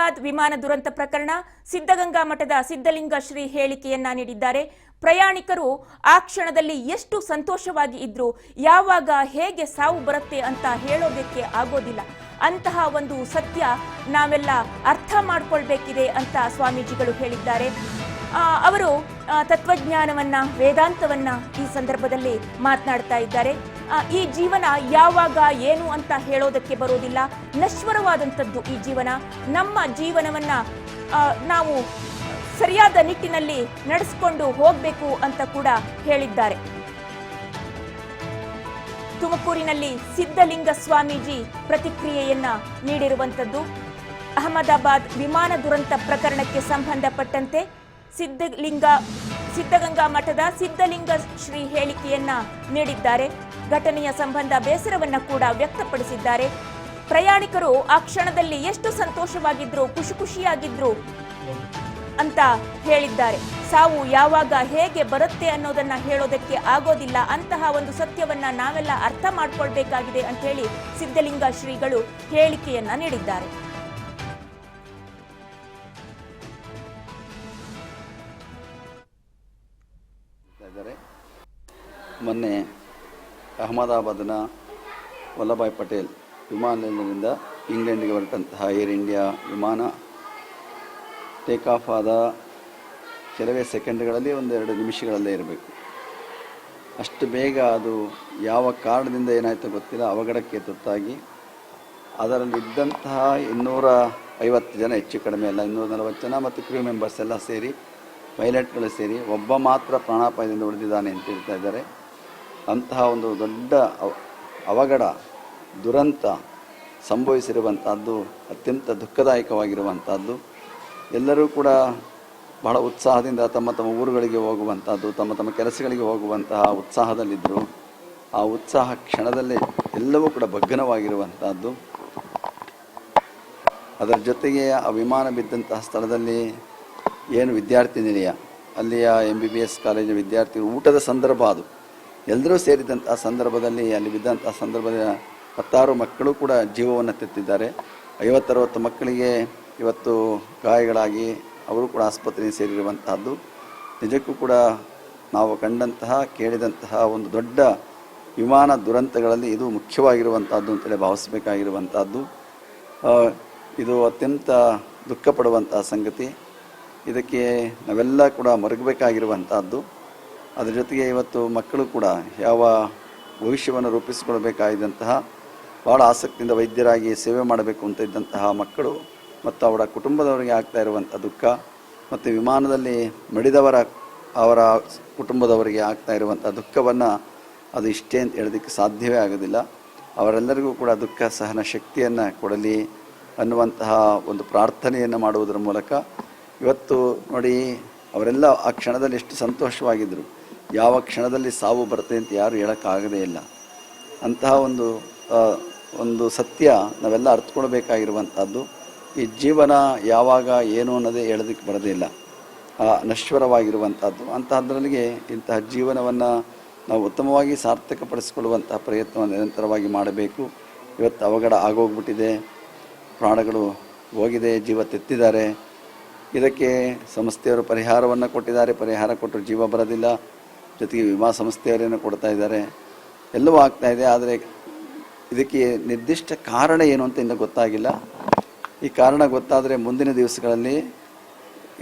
ಅಹಮದಾಬಾದ್ ವಿಮಾನ ದುರಂತ ಪ್ರಕರಣ ಸಿದ್ಧಗಂಗಾ ಮಠದ ಸಿದ್ಧಲಿಂಗ ಶ್ರೀ ಹೇಳಿಕೆಯನ್ನ ನೀಡಿದ್ದಾರೆ. ಪ್ರಯಾಣಿಕರು ಆ ಕ್ಷಣದಲ್ಲಿ ಎಷ್ಟು ಸಂತೋಷವಾಗಿ ಇದ್ರು, ಯಾವಾಗ ಹೇಗೆ ಸಾವು ಬರುತ್ತೆ ಅಂತ ಹೇಳೋದಕ್ಕೆ ಆಗೋದಿಲ್ಲ. ಅಂತಹ ಒಂದು ಸತ್ಯ ನಾವೆಲ್ಲ ಅರ್ಥ ಮಾಡ್ಕೊಳ್ಬೇಕಿದೆ ಅಂತ ಸ್ವಾಮೀಜಿಗಳು ಹೇಳಿದ್ದಾರೆ. ಅವರು ತತ್ವಜ್ಞಾನವನ್ನ, ವೇದಾಂತವನ್ನ ಈ ಸಂದರ್ಭದಲ್ಲಿ ಮಾತನಾಡ್ತಾ ಇದ್ದಾರೆ. ಈ ಜೀವನ ಯಾವಾಗ ಏನು ಅಂತ ಹೇಳೋದಕ್ಕೆ ಬರೋದಿಲ್ಲ, ನಶ್ವರವಾದಂಥದ್ದು ಈ ಜೀವನ. ನಮ್ಮ ಜೀವನವನ್ನ ನಾವು ಸರಿಯಾದ ನಿಟ್ಟಿನಲ್ಲಿ ನಡೆಸಿಕೊಂಡು ಹೋಗಬೇಕು ಅಂತ ಕೂಡ ಹೇಳಿದ್ದಾರೆ. ತುಮಕೂರಿನಲ್ಲಿ ಸಿದ್ಧಲಿಂಗ ಸ್ವಾಮೀಜಿ ಪ್ರತಿಕ್ರಿಯೆಯನ್ನ ನೀಡಿರುವಂಥದ್ದು. ಅಹಮದಾಬಾದ್ ವಿಮಾನ ದುರಂತ ಪ್ರಕರಣಕ್ಕೆ ಸಂಬಂಧಪಟ್ಟಂತೆ ಸಿದ್ಧಗಂಗಾ ಮಠದ ಸಿದ್ಧಲಿಂಗ ಶ್ರೀ ಹೇಳಿಕೆಯನ್ನ ನೀಡಿದ್ದಾರೆ. ಘಟನೆಯ ಸಂಬಂಧ ಬೇಸರವನ್ನ ಕೂಡ ವ್ಯಕ್ತಪಡಿಸಿದ್ದಾರೆ. ಪ್ರಯಾಣಿಕರು ಆ ಕ್ಷಣದಲ್ಲಿ ಎಷ್ಟು ಸಂತೋಷವಾಗಿದ್ರು, ಖುಷಿಯಾಗಿದ್ರು ಅಂತ ಹೇಳಿದ್ದಾರೆ. ಸಾವು ಯಾವಾಗ ಹೇಗೆ ಬರುತ್ತೆ ಅನ್ನೋದನ್ನ ಹೇಳೋದಕ್ಕೆ ಆಗೋದಿಲ್ಲ. ಅಂತಹ ಒಂದು ಸತ್ಯವನ್ನ ನಾವೆಲ್ಲ ಅರ್ಥ ಮಾಡ್ಕೊಳ್ಬೇಕಾಗಿದೆ ಅಂತ ಹೇಳಿ ಸಿದ್ಧಲಿಂಗ ಶ್ರೀಗಳು ಹೇಳಿಕೆಯನ್ನ ನೀಡಿದ್ದಾರೆ. ಮೊನ್ನೆ ಅಹಮದಾಬಾದ್ನ ವಲ್ಲಭಾಯ್ ಪಟೇಲ್ ವಿಮಾನ ನಿಲ್ದಾಣದಿಂದ ಇಂಗ್ಲೆಂಡ್ಗೆ ಹೊರಟಂತಹ ಏರ್ ಇಂಡಿಯಾ ವಿಮಾನ ಟೇಕ್ ಆಫ್ ಆದ ಕೆಲವೇ ಸೆಕೆಂಡ್ಗಳಲ್ಲಿ 1-2 ನಿಮಿಷಗಳಲ್ಲೇ ಇರಬೇಕು. ಅಷ್ಟು ಬೇಗ ಅದು ಯಾವ ಕಾರಣದಿಂದ ಏನಾಯಿತು ಗೊತ್ತಿಲ್ಲ, ಅವಘಡಕ್ಕೆ ತುತ್ತಾಗಿ ಅದರಲ್ಲಿದ್ದಂತಹ 250 ಜನ, ಹೆಚ್ಚು ಕಡಿಮೆ ಎಲ್ಲ 240 ಜನ ಮತ್ತು ಕ್ರೂ ಮೆಂಬರ್ಸ್ ಎಲ್ಲ ಸೇರಿ, ಪೈಲಟ್ಗಳು ಸೇರಿ ಒಬ್ಬ ಮಾತ್ರ ಪ್ರಾಣಾಪಾಯದಿಂದ ಉಳಿದಿದ್ದಾನೆ ಅಂತ ಹೇಳ್ತಾ ಇದ್ದಾರೆ. ಅಂತಹ ಒಂದು ದೊಡ್ಡ ಅವಘಡ, ದುರಂತ ಸಂಭವಿಸಿರುವಂಥದ್ದು ಅತ್ಯಂತ ದುಃಖದಾಯಕವಾಗಿರುವಂಥದ್ದು. ಎಲ್ಲರೂ ಕೂಡ ಬಹಳ ಉತ್ಸಾಹದಿಂದ ತಮ್ಮ ಊರುಗಳಿಗೆ ಹೋಗುವಂಥದ್ದು, ತಮ್ಮ ಕೆಲಸಗಳಿಗೆ ಹೋಗುವಂತಹ ಉತ್ಸಾಹದಲ್ಲಿದ್ದರು. ಆ ಉತ್ಸಾಹ ಕ್ಷಣದಲ್ಲೇ ಎಲ್ಲವೂ ಕೂಡ ಭಗ್ನವಾಗಿರುವಂಥದ್ದು. ಅದರ ಜೊತೆಗೆ ಆ ವಿಮಾನ ಬಿದ್ದಂತಹ ಸ್ಥಳದಲ್ಲಿ ಏನು ವಿದ್ಯಾರ್ಥಿ ನಿಲಯ, ಅಲ್ಲಿಯ MBBS ಕಾಲೇಜಿನ ವಿದ್ಯಾರ್ಥಿ ಊಟದ ಸಂದರ್ಭ, ಅದು ಎಲ್ಲರೂ ಸೇರಿದಂತಹ ಸಂದರ್ಭದಲ್ಲಿ ಅಲ್ಲಿ ಬಿದ್ದಂತಹ ಸಂದರ್ಭದ 10 ಮಕ್ಕಳು ಕೂಡ ಜೀವವನ್ನು ತೆತ್ತಿದ್ದಾರೆ. 50-60 ಮಕ್ಕಳಿಗೆ ಇವತ್ತು ಗಾಯಗಳಾಗಿ ಅವರು ಕೂಡ ಆಸ್ಪತ್ರೆಗೆ ಸೇರಿರುವಂತಹದ್ದು ನಿಜಕ್ಕೂ ಕೂಡ ನಾವು ಕಂಡಂತಹ, ಕೇಳಿದಂತಹ ಒಂದು ದೊಡ್ಡ ವಿಮಾನ ದುರಂತಗಳಲ್ಲಿ ಇದು ಮುಖ್ಯವಾಗಿರುವಂಥದ್ದು ಅಂತೇಳಿ ಭಾವಿಸಬೇಕಾಗಿರುವಂಥದ್ದು. ಇದು ಅತ್ಯಂತ ದುಃಖ ಪಡುವಂತಹ ಸಂಗತಿ. ಇದಕ್ಕೆ ನಾವೆಲ್ಲ ಕೂಡ ಮರಗಬೇಕಾಗಿರುವಂಥದ್ದು. ಅದರ ಜೊತೆಗೆ ಇವತ್ತು ಮಕ್ಕಳು ಕೂಡ ಯಾವ ಭವಿಷ್ಯವನ್ನು ರೂಪಿಸಿಕೊಳ್ಬೇಕಾದಂತಹ, ಭಾಳ ಆಸಕ್ತಿಯಿಂದ ವೈದ್ಯರಾಗಿ ಸೇವೆ ಮಾಡಬೇಕು ಅಂತ ಇದ್ದಂತಹ ಮಕ್ಕಳು ಮತ್ತು ಅವರ ಕುಟುಂಬದವರಿಗೆ ಆಗ್ತಾ ಇರುವಂಥ ದುಃಖ, ಮತ್ತು ವಿಮಾನದಲ್ಲಿ ಅವರ ಕುಟುಂಬದವರಿಗೆ ಆಗ್ತಾ ಇರುವಂಥ ದುಃಖವನ್ನು ಅದು ಇಷ್ಟೇ ಅಂತ ಹೇಳೋದಕ್ಕೆ ಸಾಧ್ಯವೇ ಆಗೋದಿಲ್ಲ. ಅವರೆಲ್ಲರಿಗೂ ಕೂಡ ದುಃಖ ಸಹನ ಶಕ್ತಿಯನ್ನು ಕೊಡಲಿ ಅನ್ನುವಂತಹ ಒಂದು ಪ್ರಾರ್ಥನೆಯನ್ನು ಮಾಡುವುದರ ಮೂಲಕ ಇವತ್ತು ನೋಡಿ, ಅವರೆಲ್ಲ ಆ ಕ್ಷಣದಲ್ಲಿ ಎಷ್ಟು ಸಂತೋಷವಾಗಿದ್ದರು. ಯಾವ ಕ್ಷಣದಲ್ಲಿ ಸಾವು ಬರುತ್ತೆ ಅಂತ ಯಾರು ಹೇಳೋಕ್ಕಾಗದೇ ಇಲ್ಲ. ಅಂತಹ ಒಂದು ಸತ್ಯ ನಾವೆಲ್ಲ ಅರ್ಥಕೊಳ್ಬೇಕಾಗಿರುವಂಥದ್ದು. ಈ ಜೀವನ ಯಾವಾಗ ಏನು ಅನ್ನೋದೇ ಹೇಳೋದಕ್ಕೆ ಬರೋದೇ ಇಲ್ಲ, ನಶ್ವರವಾಗಿರುವಂಥದ್ದು. ಅಂತಹದ್ರಲ್ಲಿಗೆ ಇಂತಹ ಜೀವನವನ್ನು ನಾವು ಉತ್ತಮವಾಗಿ ಸಾರ್ಥಕಪಡಿಸಿಕೊಳ್ಳುವಂತಹ ಪ್ರಯತ್ನವನ್ನು ನಿರಂತರವಾಗಿ ಮಾಡಬೇಕು. ಇವತ್ತು ಅವಘಡ ಆಗೋಗ್ಬಿಟ್ಟಿದೆ, ಪ್ರಾಣಗಳು ಹೋಗಿದೆ, ಜೀವ ತೆತ್ತಿದ್ದಾರೆ. ಇದಕ್ಕೆ ಸಂಸ್ಥೆಯವರು ಪರಿಹಾರವನ್ನು ಕೊಟ್ಟಿದ್ದಾರೆ. ಪರಿಹಾರ ಕೊಟ್ಟರು ಜೀವ ಬರೋದಿಲ್ಲ, ಜೊತೆಗೆ ವಿಮಾ ಸಂಸ್ಥೆಯವರೇನು ಕೊಡ್ತಾ ಇದ್ದಾರೆ, ಎಲ್ಲವೂ ಆಗ್ತಾ ಇದೆ. ಆದರೆ ಇದಕ್ಕೆ ನಿರ್ದಿಷ್ಟ ಕಾರಣ ಏನು ಅಂತ ಇನ್ನೂ ಗೊತ್ತಾಗಿಲ್ಲ. ಈ ಕಾರಣ ಗೊತ್ತಾದರೆ ಮುಂದಿನ ದಿವಸಗಳಲ್ಲಿ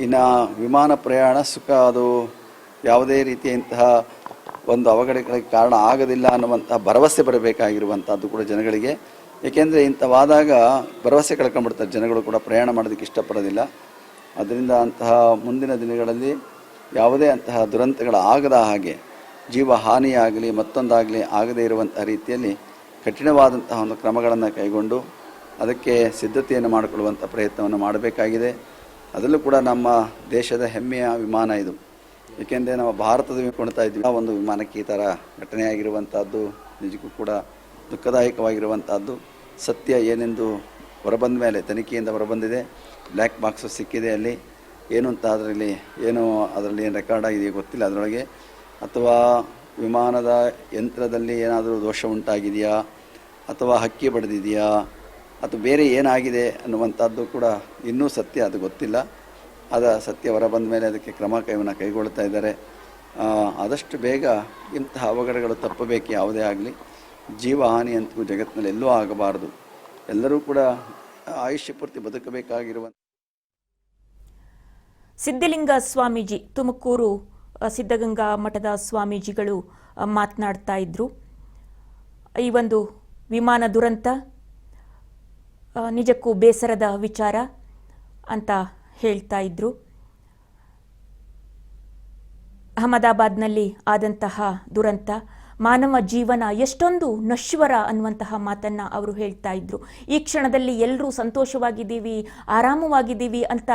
ಇನ್ನು ವಿಮಾನ ಪ್ರಯಾಣ ಸುಖ, ಅದು ಯಾವುದೇ ರೀತಿಯಂತಹ ಒಂದು ಅವಘಡಗಳಿಗೆ ಕಾರಣ ಆಗೋದಿಲ್ಲ ಅನ್ನುವಂತಹ ಭರವಸೆ ಬರಬೇಕಾಗಿರುವಂಥದ್ದು ಕೂಡ ಜನಗಳಿಗೆ. ಏಕೆಂದರೆ ಇಂಥವಾದಾಗ ಭರವಸೆ ಕಳ್ಕೊಂಡ್ಬಿಡ್ತಾರೆ ಜನಗಳು ಕೂಡ, ಪ್ರಯಾಣ ಮಾಡೋದಕ್ಕೆ ಇಷ್ಟಪಡೋದಿಲ್ಲ. ಅದರಿಂದ ಅಂತಹ ಮುಂದಿನ ದಿನಗಳಲ್ಲಿ ಯಾವುದೇ ಅಂತಹ ದುರಂತಗಳಾಗದ ಹಾಗೆ, ಜೀವ ಹಾನಿಯಾಗಲಿ ಮತ್ತೊಂದಾಗಲಿ ಆಗದೇ ಇರುವಂತಹ ರೀತಿಯಲ್ಲಿ ಕಠಿಣವಾದಂತಹ ಒಂದು ಕ್ರಮಗಳನ್ನು ಕೈಗೊಂಡು ಅದಕ್ಕೆ ಸಿದ್ಧತೆಯನ್ನು ಮಾಡಿಕೊಳ್ಳುವಂಥ ಪ್ರಯತ್ನವನ್ನು ಮಾಡಬೇಕಾಗಿದೆ. ಅದರಲ್ಲೂ ಕೂಡ ನಮ್ಮ ದೇಶದ ಹೆಮ್ಮೆಯ ವಿಮಾನ ಇದು. ಏಕೆಂದರೆ ನಾವು ಭಾರತದ ಕೊಡ್ತಾ ಇದ್ವಿ, ಆ ಒಂದು ವಿಮಾನಕ್ಕೆ ಈ ಥರ ಘಟನೆಯಾಗಿರುವಂಥದ್ದು ನಿಜಕ್ಕೂ ಕೂಡ ದುಃಖದಾಯಕವಾಗಿರುವಂಥದ್ದು. ಸತ್ಯ ಏನೆಂದು ಹೊರಬಂದ ಮೇಲೆ, ತನಿಖೆಯಿಂದ ಹೊರಬಂದಿದೆ, ಬ್ಲ್ಯಾಕ್ ಬಾಕ್ಸು ಸಿಕ್ಕಿದೆ. ಅಲ್ಲಿ ಏನು ಅಂತ ಅದರಲ್ಲಿ ಏನು ರೆಕಾರ್ಡ್ ಆಗಿದೆಯೋ ಗೊತ್ತಿಲ್ಲ ಅದರೊಳಗೆ, ಅಥವಾ ವಿಮಾನದ ಯಂತ್ರದಲ್ಲಿ ಏನಾದರೂ ದೋಷ ಉಂಟಾಗಿದೆಯಾ, ಅಥವಾ ಹಕ್ಕಿ ಬಡಿದಿದೆಯಾ, ಅಥವಾ ಬೇರೆ ಏನಾಗಿದೆ ಅನ್ನುವಂಥದ್ದು ಕೂಡ ಇನ್ನೂ ಸತ್ಯ ಅದು ಗೊತ್ತಿಲ್ಲ. ಸತ್ಯ ಹೊರ ಬಂದ ಮೇಲೆ ಅದಕ್ಕೆ ಕ್ರಮವನ್ನು ಕೈಗೊಳ್ತಾ ಇದ್ದಾರೆ. ಆದಷ್ಟು ಬೇಗ ಇಂತಹ ಅವಘಡಗಳು ತಪ್ಪಬೇಕು. ಯಾವುದೇ ಆಗಲಿ ಜೀವಹಾನಿ ಅಂತೂ ಜಗತ್ತಿನಲ್ಲಿ ಎಲ್ಲೂ ಆಗಬಾರದು. ಎಲ್ಲರೂ ಕೂಡ ಆಯುಷ್ಯ ಪೂರ್ತಿ ಬದುಕಬೇಕಾಗಿರುವ ಸಿದ್ಧಲಿಂಗ ಸ್ವಾಮೀಜಿ, ತುಮಕೂರು ಸಿದ್ಧಗಂಗಾ ಮಠದ ಸ್ವಾಮೀಜಿಗಳು ಮಾತನಾಡ್ತಾ ಇದ್ರು. ಈ ಒಂದು ವಿಮಾನ ದುರಂತ ನಿಜಕ್ಕೂ ಬೇಸರದ ವಿಚಾರ ಅಂತ ಹೇಳ್ತಾ ಇದ್ರು. ಅಹಮದಾಬಾದ್ನಲ್ಲಿ ಆದಂತಹ ದುರಂತ ಮಾನವ ಜೀವನ ಎಷ್ಟೊಂದು ನಶ್ವರ ಅನ್ನುವಂತಹ ಮಾತನ್ನ ಅವರು ಹೇಳ್ತಾ ಇದ್ರು. ಈ ಕ್ಷಣದಲ್ಲಿ ಎಲ್ಲರೂ ಸಂತೋಷವಾಗಿದ್ದೀವಿ, ಆರಾಮವಾಗಿದ್ದೀವಿ ಅಂತ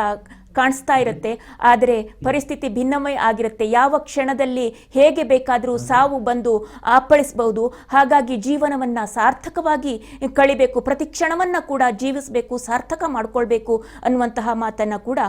ಕಾಣಿಸ್ತಾ ಇರುತ್ತೆ, ಆದರೆ ಪರಿಸ್ಥಿತಿ ಭಿನ್ನಮಯ ಆಗಿರುತ್ತೆ. ಯಾವ ಕ್ಷಣದಲ್ಲಿ ಹೇಗೆ ಬೇಕಾದರೂ ಸಾವು ಬಂದು ಅಪ್ಪಳಿಸಬಹುದು. ಹಾಗಾಗಿ ಜೀವನವನ್ನ ಸಾರ್ಥಕವಾಗಿ ಕಳಿಬೇಕು, ಪ್ರತಿ ಕ್ಷಣವನ್ನ ಕೂಡ ಜೀವಿಸಬೇಕು, ಸಾರ್ಥಕ ಮಾಡ್ಕೊಳ್ಬೇಕು ಅನ್ನುವಂತಹ ಮಾತನ್ನ ಕೂಡ